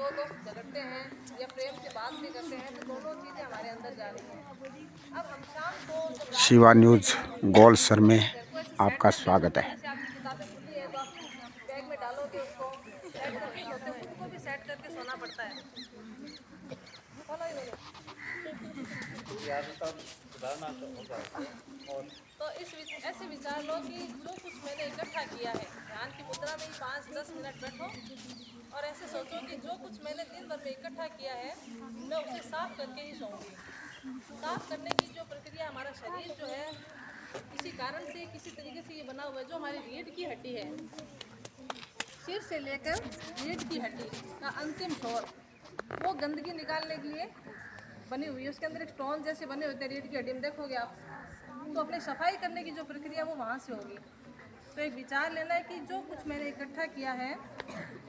दो दोस्त झगड़ते हैं या प्रेम से बात भी करते हैं तो दोनों चीज़ें हमारे अंदर जा रही हैं। अब हम शाम को जब रात शिवा न्यूज़ गोलसर में घर को ऐसे सेट आपका कर लेते स्वागत हैं, है। जैसे आपकी किताबें खुली है तो आप बैग में डालोगे उसको सेट करके सोते हैं, उनको भी सेट करके सोना पड़ता है। बोलो इन्होंने। तो ऐसे विचार लो कि जो कुछ मैंने इकट्ठा किया है, ध्यान की मुद्रा में ही 5-10 मिनट बैठो और ऐसे सोचो कि जो कुछ मैंने दिन भर में इकट्ठा किया है मैं उसे साफ करके ही सोऊंगी। साफ करने की जो प्रक्रिया, हमारा शरीर जो है किसी कारण से किसी तरीके से ये बना हुआ है, जो हमारी रीढ़ की हड्डी है, सिर से लेकर रीढ़ की हड्डी का अंतिम छोर, वो गंदगी निकालने के लिए बनी हुई है। उसके अंदर एक स्टोन जैसे बने होते हैं रीढ़ की हड्डी में, देखोगे आप, तो अपने सफाई करने की जो प्रक्रिया वो वहाँ से होगी। तो एक विचार लेना है कि जो कुछ मैंने इकट्ठा किया है,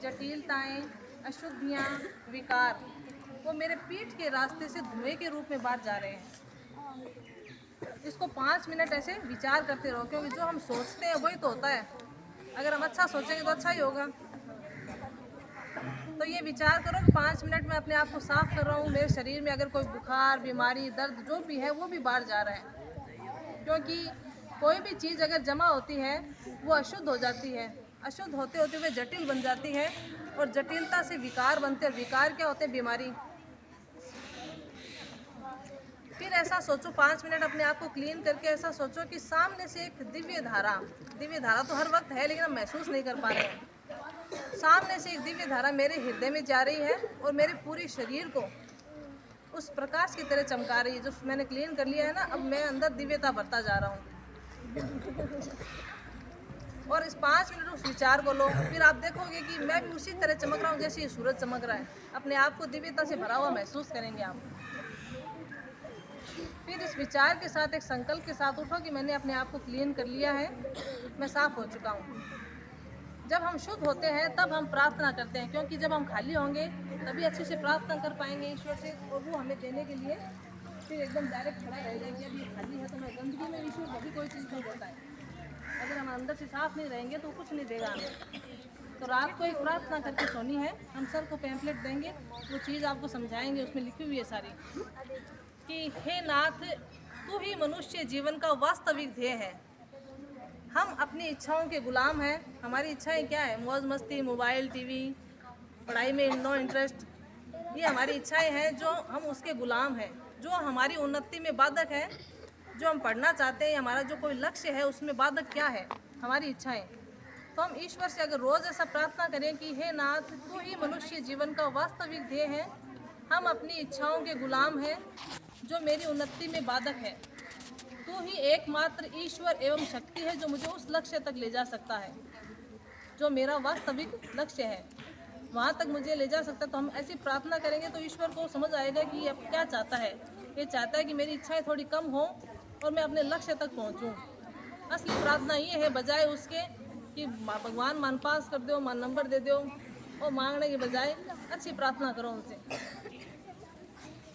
जटिलताएं, अशुद्धियाँ, विकार, वो मेरे पीठ के रास्ते से धुएं के रूप में बाहर जा रहे हैं। इसको 5 मिनट ऐसे विचार करते रहो, क्योंकि जो हम सोचते हैं वही तो होता है। अगर हम अच्छा सोचेंगे तो अच्छा ही होगा। तो ये विचार करो कि 5 मिनट में अपने आप को साफ कर रहा हूँ, मेरे शरीर में अगर कोई बुखार, बीमारी, दर्द जो भी है वो भी बाहर जा रहा है। क्योंकि कोई भी चीज़ अगर जमा होती है वो अशुद्ध हो जाती है, अशुद्ध होते होते हुए जटिल बन जाती है, और जटिलता से विकार बनते हैं। विकार क्या होते हैं? बीमारी। फिर ऐसा सोचो, 5 मिनट अपने आप को क्लीन करके ऐसा सोचो कि सामने से एक दिव्य धारा, दिव्य धारा तो हर वक्त है लेकिन हम महसूस नहीं कर पा रहे हैं, सामने से एक दिव्य धारा मेरे हृदय में जा रही है और मेरे पूरे शरीर को उस प्रकाश की तरह चमका रही है। जो मैंने क्लीन कर लिया है ना, अब मैं अंदर दिव्यता भरता जा रहा हूँ। और इस 5 मिनट उस विचार को लो, फिर आप देखोगे कि मैं भी उसी तरह चमक रहा हूँ जैसे ये सूरज चमक रहा है। अपने आप को दिव्यता से भरा हुआ महसूस करेंगे आप। फिर इस विचार के साथ, एक संकल्प के साथ उठो कि मैंने अपने आप को क्लीन कर लिया है, मैं साफ हो चुका हूँ। जब हम शुद्ध होते हैं तब हम प्रार्थना करते हैं, क्योंकि जब हम खाली होंगे तभी अच्छे से प्रार्थना कर पाएंगे ईश्वर से, और वो हमें देने के लिए फिर एकदम डायरेक्ट खड़ा रहेगा कि अब ये खाली है तो मैं गंदगी में ईश्वर कभी कोई चीज़ नहीं देता है। अगर हम अंदर से साफ नहीं रहेंगे तो कुछ नहीं देगा हमें। तो रात को एक प्रार्थना करके सोनी है। हम सर को पैम्पलेट देंगे, वो चीज़ आपको समझाएंगे, उसमें लिखी हुई है सारी, कि हे नाथ, तू ही मनुष्य जीवन का वास्तविक ध्येय है। हम अपनी इच्छाओं के गुलाम हैं। हमारी इच्छाएं क्या है? मौज मस्ती, मोबाइल, टीवी, पढ़ाई में नो इंटरेस्ट, ये हमारी इच्छाएं हैं जो हम उसके गुलाम हैं। जो हमारी उन्नति में बाधक है, जो हम पढ़ना चाहते हैं, हमारा जो कोई लक्ष्य है, उसमें बाधक क्या है? हमारी इच्छाएं। तो हम ईश्वर से अगर रोज़ ऐसा प्रार्थना करें कि हे नाथ, तू ही मनुष्य जीवन का वास्तविक ध्येय है, हम अपनी इच्छाओं के गुलाम हैं जो मेरी उन्नति में बाधक है, तू ही एकमात्र ईश्वर एवं शक्ति है जो मुझे उस लक्ष्य तक ले जा सकता है, जो मेरा वास्तविक लक्ष्य है, वहाँ तक मुझे ले जा सकता है। तो हम ऐसी प्रार्थना करेंगे तो ईश्वर को समझ आएगा कि अब क्या चाहता है। ये चाहता है कि मेरी इच्छाएं थोड़ी कम हो और मैं अपने लक्ष्य तक पहुँचूँ। असली प्रार्थना ये है, बजाय उसके कि भगवान मान पास कर दो, मान नंबर दे दो, और मांगने के बजाय अच्छी प्रार्थना करो उनसे।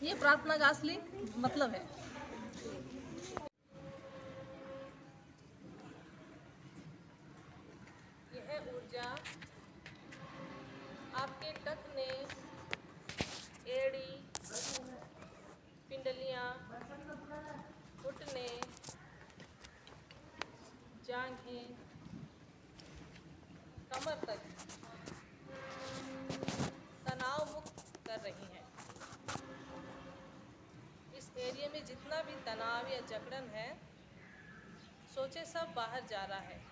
ये प्रार्थना का असली मतलब है। यह ऊर्जा आपके टखने, एड़ी, पिंडलियाँ, घुटने, जांघें, कमर तक तनाव मुक्त कर रही हैं। इस एरिया में जितना भी तनाव या जकड़न है, सोचे सब बाहर जा रहा है।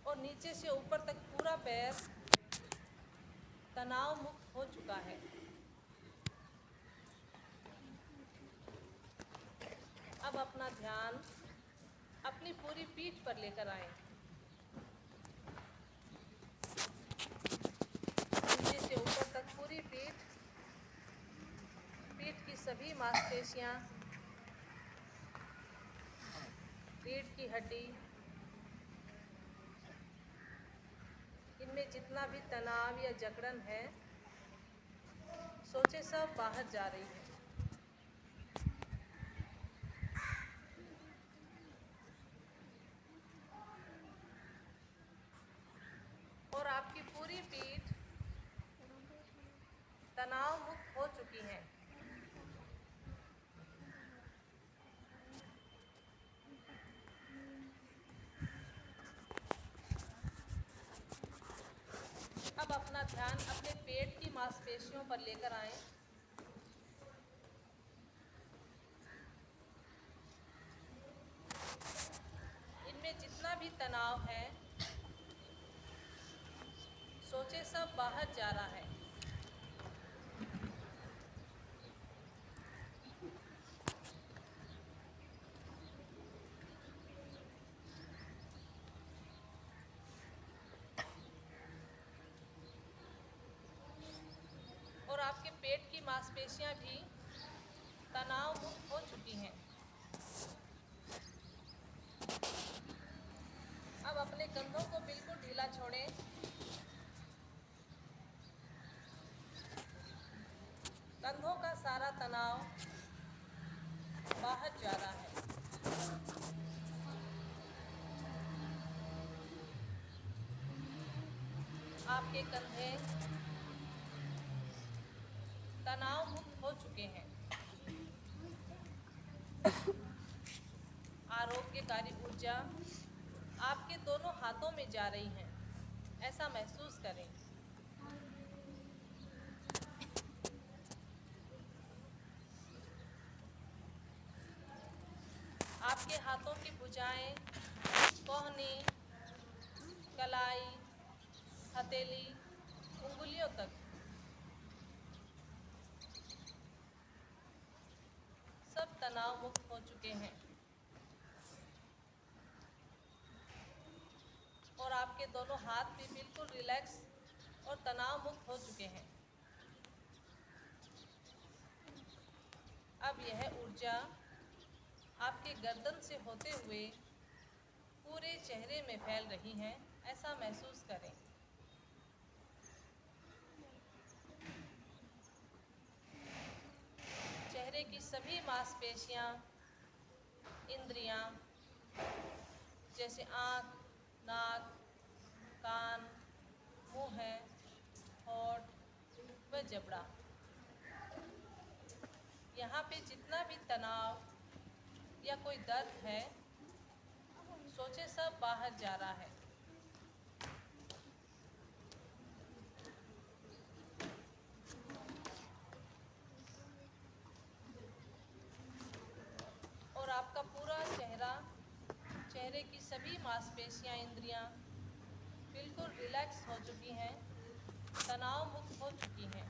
और नीचे से ऊपर तक पूरा पैर तनाव मुक्त हो चुका है। अब अपना ध्यान अपनी पूरी पीठ पर लेकर आए। नीचे से ऊपर तक पूरी पीठ, पीठ की सभी मांसपेशियां, रीढ़ की हड्डी, इनमें जितना भी तनाव या जकड़न है, सोचे सब बाहर जा रही है। ध्यान अपने पेट की मांसपेशियों पर लेकर आएं। इनमें जितना भी तनाव है, सोचे सब बाहर जा रहा है। और आपके पेट की मांसपेशियां भी तनाव मुक्त हो चुकी हैं। अब अपने कंधों को बिल्कुल ढीला छोड़ें। कंधों का सारा तनाव बाहर जा रहा है। आपके कंधे तनाव मुक्त हो चुके हैं। आरोग्यकारी ऊर्जा आपके दोनों हाथों में जा रही है, ऐसा महसूस करें। आपके हाथों की भुजाएं, कोहनी, कलाई, हथेली, उंगलियों तक सब तनाव मुक्त हो चुके हैं। और आपके दोनों हाथ भी बिल्कुल रिलैक्स और तनाव मुक्त हो चुके हैं। अब यह ऊर्जा आपके गर्दन से होते हुए पूरे चेहरे में फैल रही है, ऐसा महसूस करें। चेहरे की सभी मांसपेशियां, इंद्रियां जैसे आँख, नाक, कान, मुंह, होठ व जबड़ा, यहाँ पे जितना भी तनाव या कोई दर्द है, सोचे सब बाहर जा रहा है। और आपका पूरा चेहरा, चेहरे की सभी मांसपेशियां, इंद्रियां बिल्कुल रिलैक्स हो चुकी हैं, तनाव मुक्त हो चुकी हैं।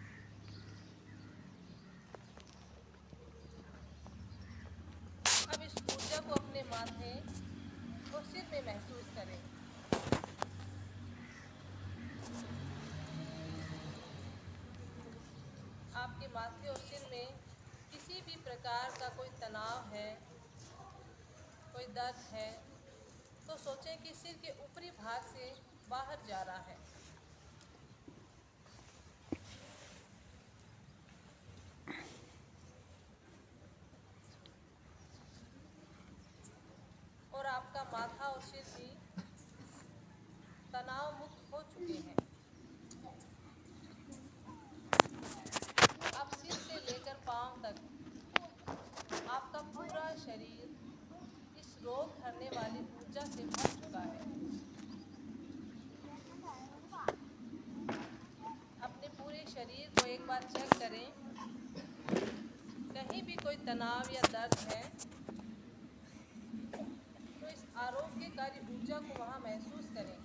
अब इस ऊर्जा को अपने माथे और सिर में महसूस करें। आपके माथे और सिर में किसी भी प्रकार का कोई तनाव है, कोई दर्द है, तो सोचें कि सिर के ऊपरी भाग से बाहर जा रहा है। और आपका माथा और सिर भी तनाव मुक्त हो चुके हैं। अब सिर से लेकर पांव तक आपका पूरा शरीर इस रोग हरने वाली ऊर्जा से भर चुका है। अपने पूरे शरीर को एक बार चेक करें, कहीं भी कोई तनाव या दर्द है तो इस आरोग्यकारी ऊर्जा को वहाँ महसूस करें।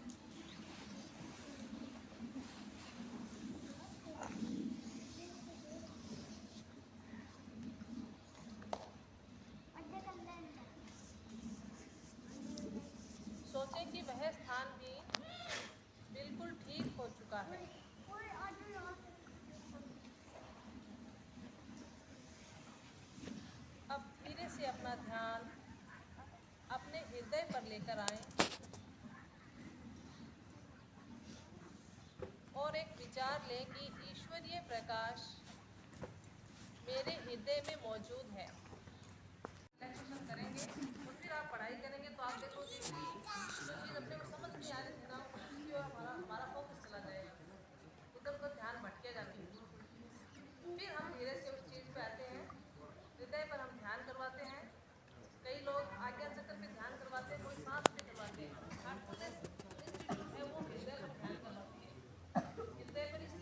सोचें कि वह स्थान भी बिल्कुल ठीक हो चुका है। अब धीरे से अपना ध्यान अपने हृदय पर लेकर आएं और एक विचार लें कि ईश्वरीय प्रकाश मेरे हृदय में मौजूद है। रिलैक्सेशन करेंगे और फिर आप पढ़ाई करेंगे तो आप देखोगे कि जो चीज़ अपने को समझ नहीं आ रही थी ना, उसकी ओर हमारा फोकस चला जाएगा, इधर उधर ध्यान भटकेगा नहीं। फिर हम धीरे से उस चीज़ पे आते हैं, हृदय पर हम ध्यान करवाते हैं। कई लोग आज्ञा चक्र पे ध्यान करवाते हैं, कोई सांस पे करवाते हैं। हार्टफुलनेस इंस्टीट्यूट है वो हृदय पर ध्यान करवाती है। हृदय पर इस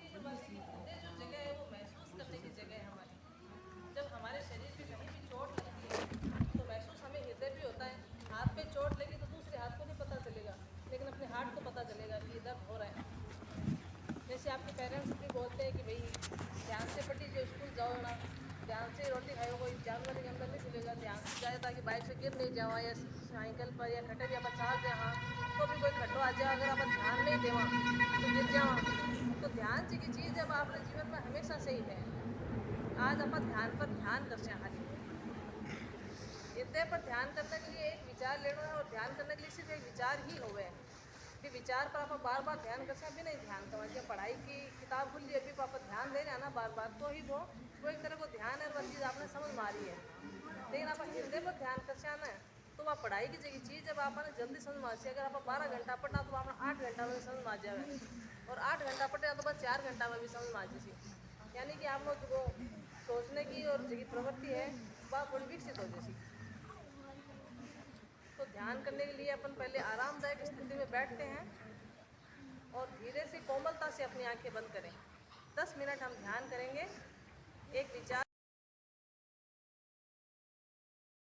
रोटी रोटी खाए कोई जानवर के अंदर नहीं खुलेगा, ध्यान से जाए ताकि बाइक से गिर नहीं जावा, या साइकिल पर या खटे या अपन चाल दे हाँ तो भी कोई खड्डो आ जाए, अगर अपन ध्यान नहीं देवा तो गिर जावा। तो ध्यान जी की चीज़ जब आपने जीवन में हमेशा से ही है। आज अपन ध्यान पर ध्यान कर खाली इतने पर ध्यान करने के लिए एक विचार लेना है, और ध्यान करने के लिए सिर्फ एक विचार ही होवे कि विचार पर आप बार बार ध्यान कर सकते नहीं ध्यान करवा पढ़ाई की किताब खुल ली अभी आप ध्यान दे रहे हैं ना बार बार, तो ही वो एक तरह को ध्यान है, वह चीज़ आपने समझ मारी है। लेकिन आप हृदय पर ध्यान कर ना तो वह पढ़ाई की जगह चीज़ जब आपने जल्दी समझ मार, अगर आप 12 घंटा पढ़ना तो आपने 8 घंटा में समझ मार जाए, और 8 घंटा पढ़े तो बस 4 घंटा में भी समझ मार जैसी, यानी कि आप लोग जो सोचने की और जगह प्रवृत्ति है वह थोड़ी विकसित हो जैसी। तो ध्यान करने के लिए अपन पहले आरामदायक स्थिति में बैठते हैं और धीरे से कोमलता से अपनी आंखें बंद करें। 10 मिनट हम ध्यान करेंगे। एक विचार